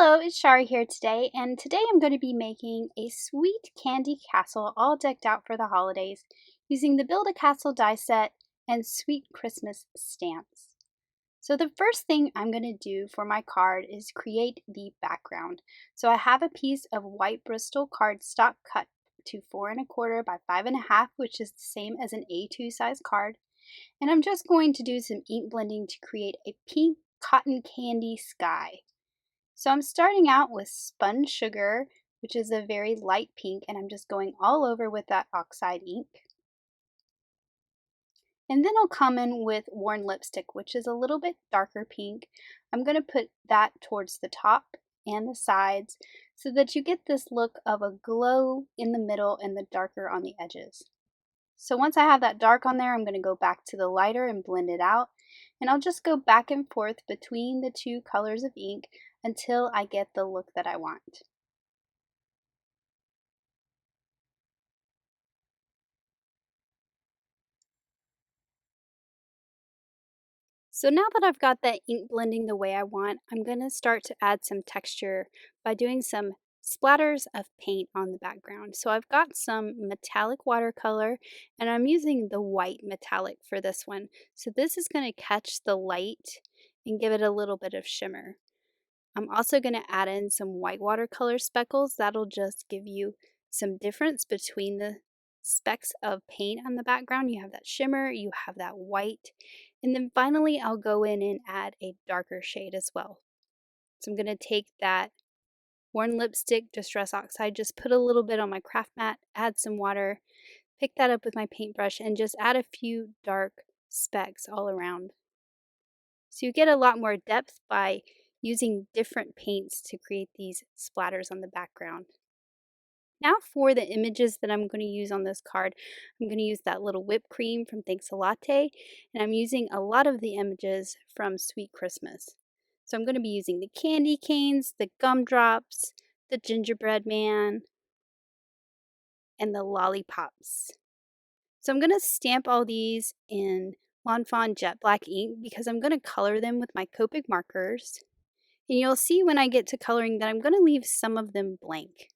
Hello, it's Shari here today, and today I'm going to be making a sweet candy castle all decked out for the holidays using the Build a Castle die set and Sweet Christmas stamps. So the first thing I'm going to do for my card is create the background. So I have a piece of white Bristol cardstock cut to 4¼ by 5½, which is the same as an A2 size card. And I'm just going to do some ink blending to create a pink cotton candy sky. So I'm starting out with spun sugar, which is a very light pink, and I'm just going all over with that oxide ink. And then I'll come in with worn lipstick, which is a little bit darker pink. I'm going to put that towards the top and the sides so that you get this look of a glow in the middle and the darker on the edges. So once I have that dark on there, I'm going to go back to the lighter and blend it out. And I'll just go back and forth between the two colors of ink until I get the look that I want. So now that I've got that ink blending the way I want, I'm going to start to add some texture by doing some splatters of paint on the background. So I've got some metallic watercolor and I'm using the white metallic for this one. So this is going to catch the light and give it a little bit of shimmer. I'm also going to add in some white watercolor speckles. That'll just give you some difference between the specks of paint on the background. You have that shimmer, you have that white, and then finally I'll go in and add a darker shade as well. So I'm going to take that worn lipstick Distress Oxide, just put a little bit on my craft mat, add some water, pick that up with my paintbrush, and just add a few dark specks all around. So you get a lot more depth by using different paints to create these splatters on the background. Now for the images that I'm going to use on this card, I'm going to use that little whipped cream from Thanks a Latte, and I'm using a lot of the images from Sweet Christmas. So I'm going to be using the candy canes, the gumdrops, the gingerbread man, and the lollipops. So I'm going to stamp all these in Lawn Fawn Jet Black ink because I'm going to color them with my Copic markers. And you'll see when I get to coloring that I'm going to leave some of them blank.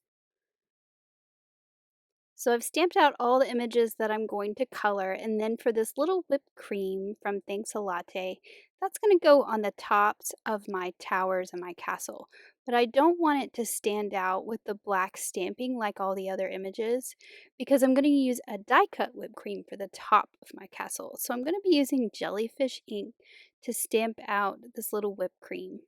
So I've stamped out all the images that I'm going to color, and then for this little whipped cream from Thanks a Latte, that's going to go on the tops of my towers and my castle. But I don't want it to stand out with the black stamping like all the other images because I'm going to use a die cut whipped cream for the top of my castle. So I'm going to be using jellyfish ink to stamp out this little whipped cream.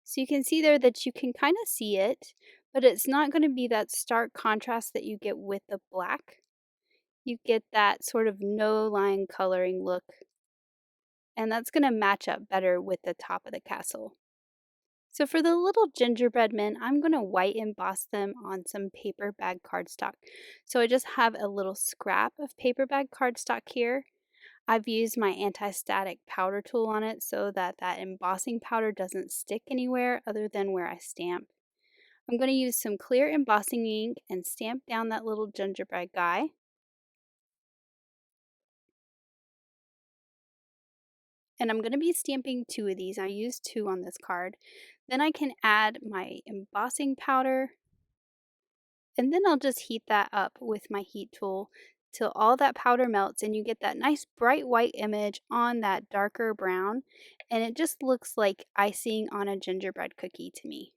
So you can see there that you can kind of see it, but it's not going to be that stark contrast that you get with the black. You get that sort of no line coloring look, and that's going to match up better with the top of the castle. So for the little gingerbread men, I'm going to white emboss them on some paper bag cardstock. So I just have a little scrap of paper bag cardstock here. I've used my anti-static powder tool on it so that that embossing powder doesn't stick anywhere other than where I stamp. I'm going to use some clear embossing ink and stamp down that little gingerbread guy. And I'm going to be stamping 2 of these. I used 2 on this card. Then I can add my embossing powder. And then I'll just heat that up with my heat tool till all that powder melts and you get that nice bright white image on that darker brown. And it just looks like icing on a gingerbread cookie to me.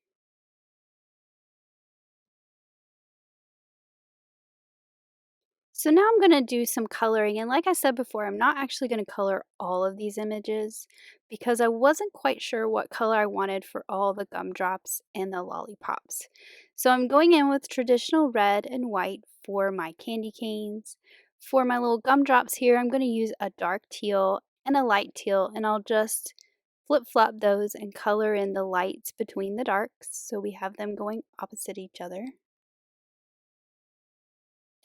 So now I'm going to do some coloring, and like I said before, I'm not actually going to color all of these images because I wasn't quite sure what color I wanted for all the gumdrops and the lollipops. So I'm going in with traditional red and white for my candy canes. For my little gumdrops here, I'm going to use a dark teal and a light teal, and I'll just flip-flop those and color in the lights between the darks so we have them going opposite each other.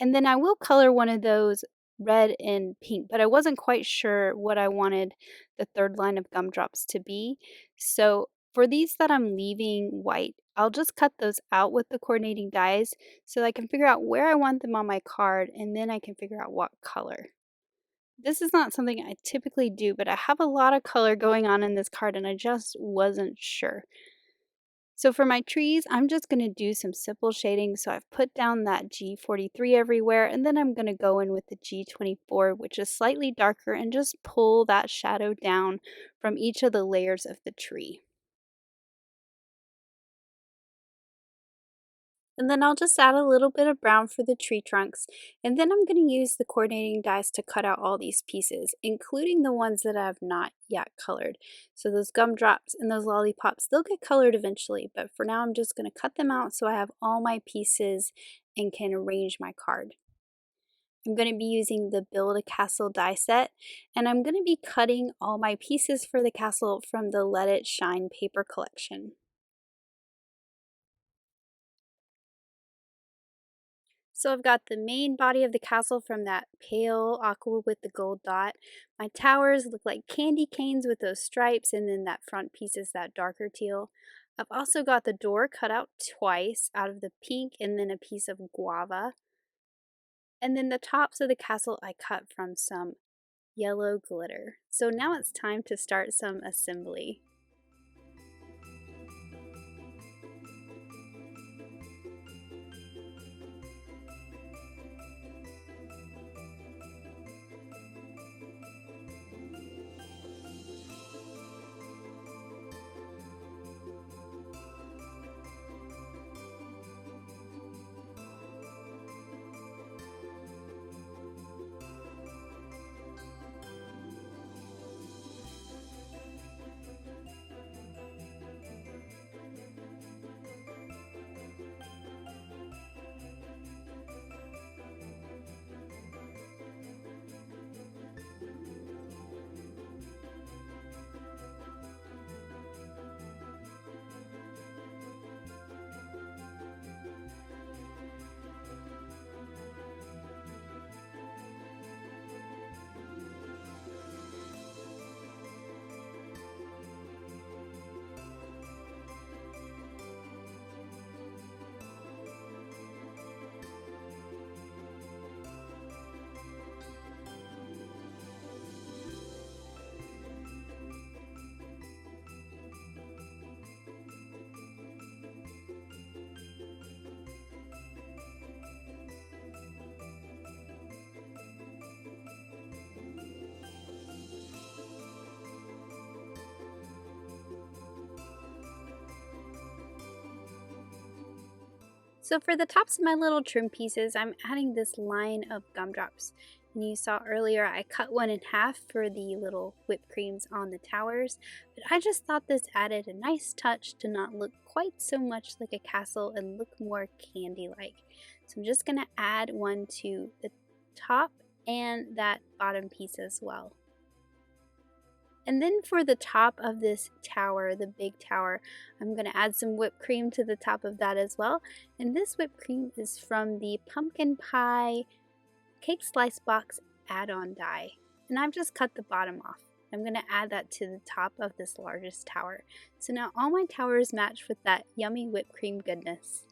And then I will color one of those red and pink, but I wasn't quite sure what I wanted the third line of gumdrops to be. So for these that I'm leaving white, I'll just cut those out with the coordinating dies so that I can figure out where I want them on my card, and then I can figure out what color. This is not something I typically do, but I have a lot of color going on in this card and I just wasn't sure. So for my trees, I'm just going to do some simple shading. So I've put down that G43 everywhere, and then I'm going to go in with the G24, which is slightly darker, and just pull that shadow down from each of the layers of the tree. And then I'll just add a little bit of brown for the tree trunks. And then I'm going to use the coordinating dies to cut out all these pieces, including the ones that I have not yet colored. So those gumdrops and those lollipops, they'll get colored eventually, but for now I'm just going to cut them out so I have all my pieces and can arrange my card. I'm going to be using the Build a Castle die set, and I'm going to be cutting all my pieces for the castle from the Let It Shine paper collection. So I've got the main body of the castle from that pale aqua with the gold dot. My towers look like candy canes with those stripes, and then that front piece is that darker teal. I've also got the door cut out twice out of the pink and then a piece of guava. And then the tops of the castle I cut from some yellow glitter. So now it's time to start some assembly. So for the tops of my little trim pieces, I'm adding this line of gumdrops. And you saw earlier I cut one in half for the little whipped creams on the towers, but I just thought this added a nice touch to not look quite so much like a castle and look more candy-like. So I'm just going to add one to the top and that bottom piece as well. And then for the top of this tower, the big tower, I'm going to add some whipped cream to the top of that as well. And this whipped cream is from the Pumpkin Pie Cake Slice Box add-on die. And I've just cut the bottom off. I'm going to add that to the top of this largest tower. So now all my towers match with that yummy whipped cream goodness.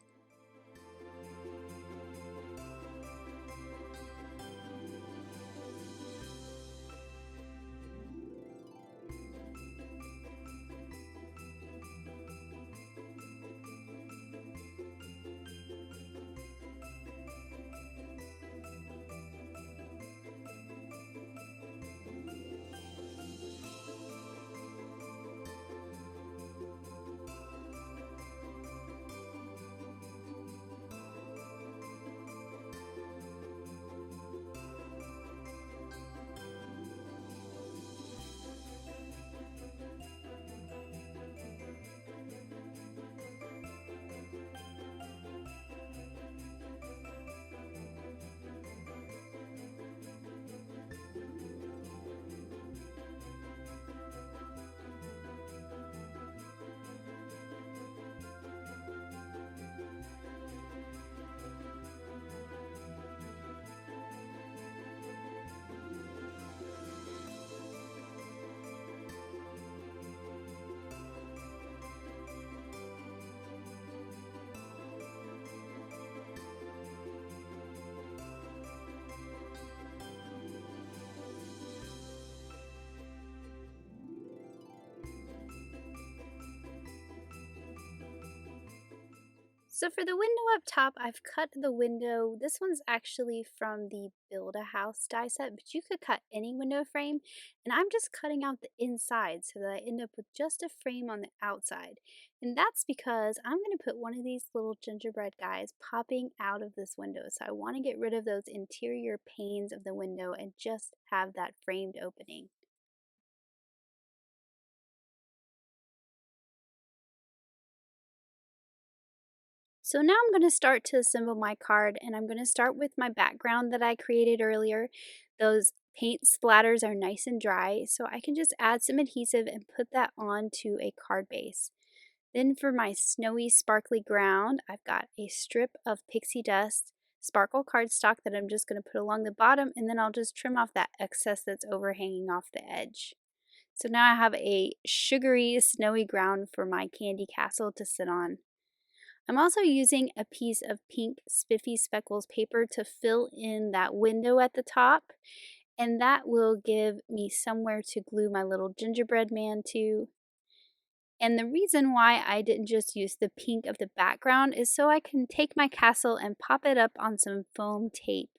So for the window up top, I've cut the window. This one's actually from the Build a House die set, but you could cut any window frame. And I'm just cutting out the inside so that I end up with just a frame on the outside. And that's because I'm going to put one of these little gingerbread guys popping out of this window. So I want to get rid of those interior panes of the window and just have that framed opening. So now I'm going to start to assemble my card, and I'm going to start with my background that I created earlier. Those paint splatters are nice and dry, so I can just add some adhesive and put that onto a card base. Then for my snowy sparkly ground, I've got a strip of pixie dust sparkle cardstock that I'm just going to put along the bottom, and then I'll just trim off that excess that's overhanging off the edge. So now I have a sugary snowy ground for my candy castle to sit on. I'm also using a piece of pink Spiffy Speckles paper to fill in that window at the top, and that will give me somewhere to glue my little gingerbread man to. And the reason why I didn't just use the pink of the background is so I can take my castle and pop it up on some foam tape.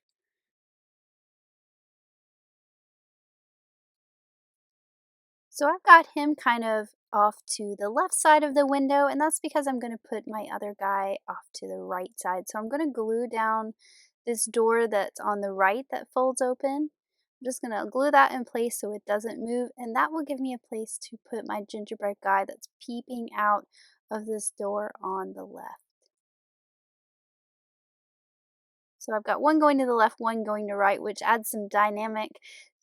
So I've got him kind of off to the left side of the window, and that's because I'm going to put my other guy off to the right side. So I'm going to glue down this door that's on the right that folds open. I'm just going to glue that in place so it doesn't move, and that will give me a place to put my gingerbread guy that's peeping out of this door on the left. So I've got one going to the left, one going to right, which adds some dynamic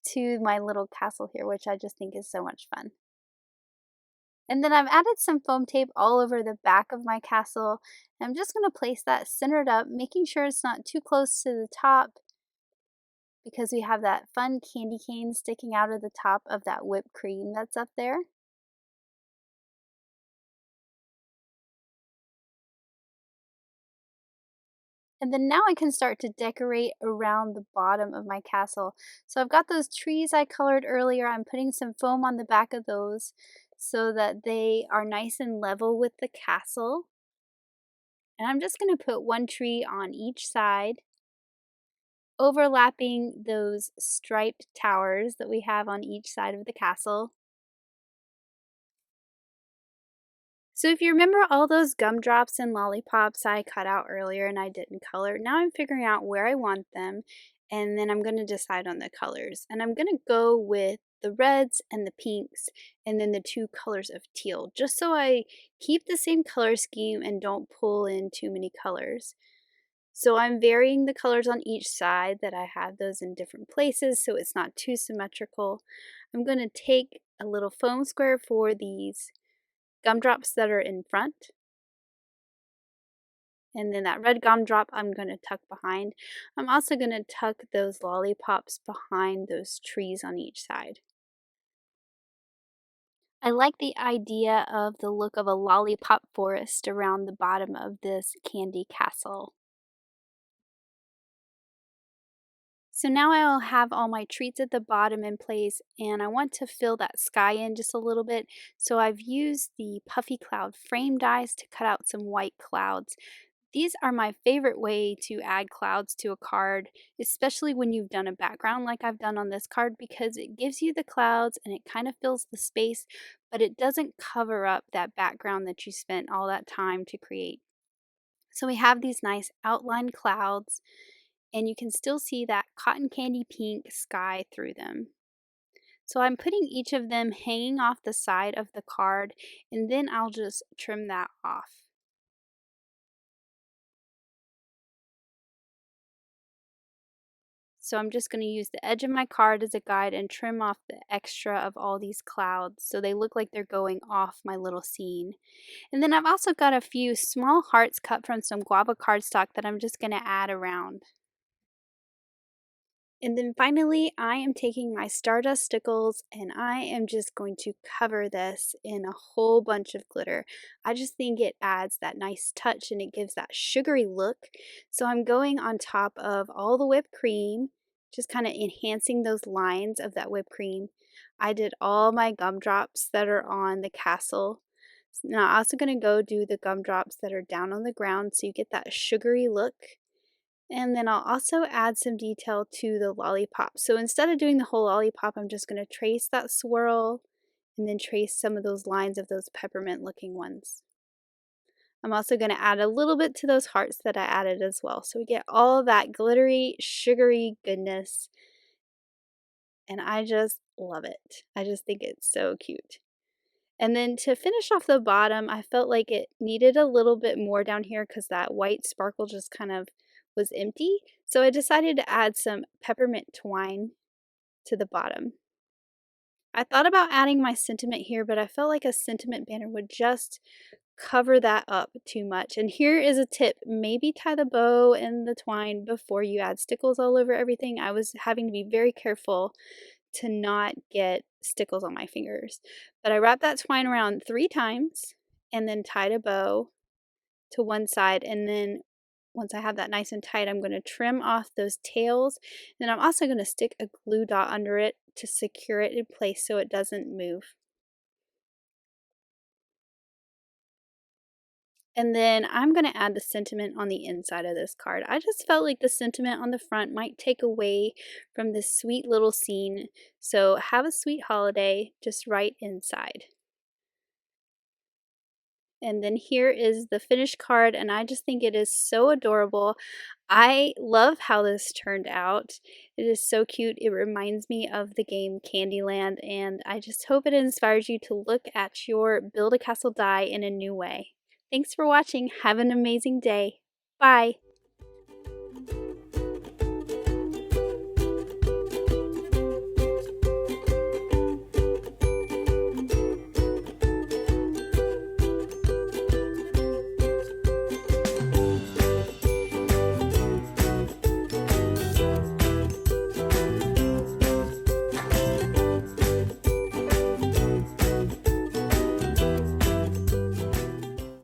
to my little castle here, which I just think is so much fun. And then I've added some foam tape all over the back of my castle. And I'm just going to place that centered up, making sure it's not too close to the top because we have that fun candy cane sticking out of the top of that whipped cream that's up there. And then now I can start to decorate around the bottom of my castle. So I've got those trees I colored earlier. I'm putting some foam on the back of those so that they are nice and level with the castle. And I'm just going to put one tree on each side, overlapping those striped towers that we have on each side of the castle. So if you remember all those gumdrops and lollipops I cut out earlier and I didn't color, now I'm figuring out where I want them, and then I'm going to decide on the colors. And I'm going to go with the reds and the pinks and then the two colors of teal, just so I keep the same color scheme and don't pull in too many colors. So I'm varying the colors on each side that I have those in different places so it's not too symmetrical. I'm going to take a little foam square for these gumdrops that are in front. And then that red gumdrop I'm going to tuck behind. I'm also going to tuck those lollipops behind those trees on each side. I like the idea of the look of a lollipop forest around the bottom of this candy castle. So now I'll have all my treats at the bottom in place, and I want to fill that sky in just a little bit. So I've used the Puffy Cloud frame dies to cut out some white clouds. These are my favorite way to add clouds to a card, especially when you've done a background like I've done on this card, because it gives you the clouds and it kind of fills the space, but it doesn't cover up that background that you spent all that time to create. So we have these nice outlined clouds, and you can still see that cotton candy pink sky through them. So I'm putting each of them hanging off the side of the card, and then I'll just trim that off. So I'm just going to use the edge of my card as a guide and trim off the extra of all these clouds so they look like they're going off my little scene. And then I've also got a few small hearts cut from some guava cardstock that I'm just going to add around. And then finally, I am taking my Stardust Stickles and I am just going to cover this in a whole bunch of glitter. I just think it adds that nice touch and it gives that sugary look. So I'm going on top of all the whipped cream, just kind of enhancing those lines of that whipped cream. I did all my gumdrops that are on the castle. Now I'm also going to go do the gumdrops that are down on the ground so you get that sugary look. And then I'll also add some detail to the lollipop. So instead of doing the whole lollipop, I'm just going to trace that swirl and then trace some of those lines of those peppermint looking ones. I'm also going to add a little bit to those hearts that I added as well. So we get all that glittery, sugary goodness. And I just love it. I just think it's so cute. And then to finish off the bottom, I felt like it needed a little bit more down here because that white sparkle just kind of was empty. So I decided to add some peppermint twine to the bottom. I thought about adding my sentiment here, but I felt like a sentiment banner would just cover that up too much. And here is a tip. Maybe tie the bow and the twine before you add stickles all over everything. I was having to be very careful to not get stickles on my fingers. But I wrapped that twine around 3 times and then tied a bow to one side. And then once I have that nice and tight, I'm going to trim off those tails. Then I'm also going to stick a glue dot under it to secure it in place so it doesn't move. And then I'm going to add the sentiment on the inside of this card. I just felt like the sentiment on the front might take away from this sweet little scene. So have a sweet holiday just right inside. And then here is the finished card, and I just think it is so adorable. I love how this turned out. It is so cute. It reminds me of the game Candyland, and I just hope it inspires you to look at your Build a Castle die in a new way. Thanks for watching. Have an amazing day. Bye.